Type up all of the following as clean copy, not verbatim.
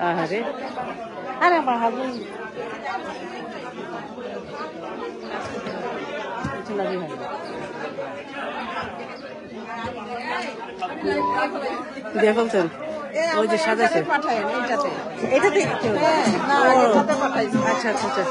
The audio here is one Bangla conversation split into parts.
আরে আরে আমার হাজবেন্ড দিয়ে ফেলছেন ওই যে সাজাইছে এটাতে আচ্ছা আচ্ছা আচ্ছা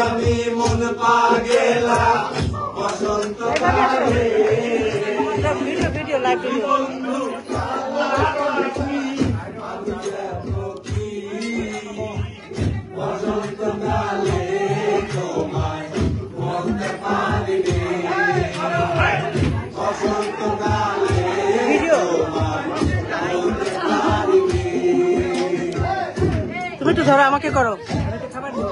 আমি মন পাগেলা বসন্ত কালে ভিডিও লাইভ ভিডিও বসন্ত কালে তোমায় বলতে পারিনি বসন্ত কালে ভিডিও তুমি তো ধরো আমাকে করো খাবার দিও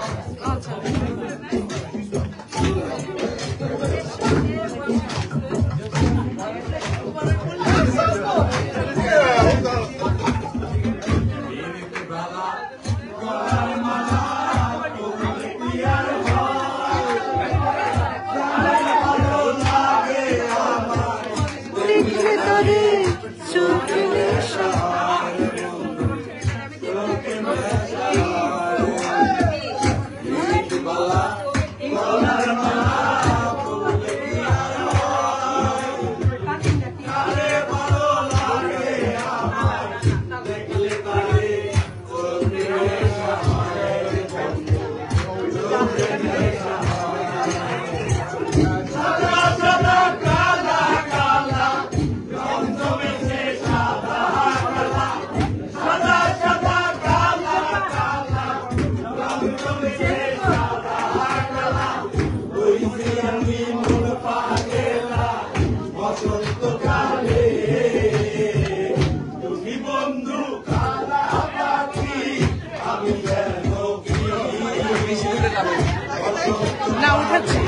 না উঠাচ্ছি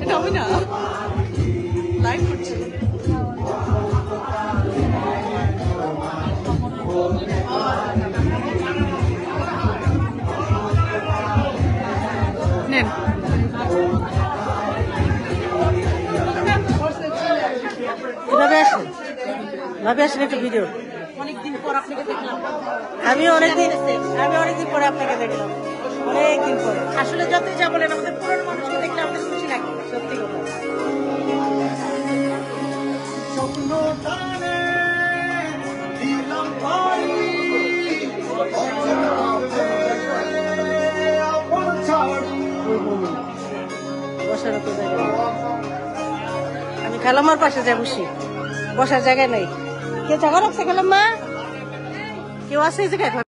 এটা আমি না লাইভ করছি নেন ভাবে আসেন ভাবে আসেন একটু ভিডিও অনেকদিন পর আপনাকে দেখলাম আমি অনেকদিন পরে আপনাকে দেখলাম অনেকদিন পরে আসলে যতই যা বলেন আমাদের পুরনো মানুষকে দেখলে আমাদের খুশি লাগে সত্যি বসার তো জায়গা আমি খালাম্মার পাশে যাই বসি বসার জায়গায় নাই কে জায়গা রাখছে খালাম্মা কেউ আছে এই জায়গায়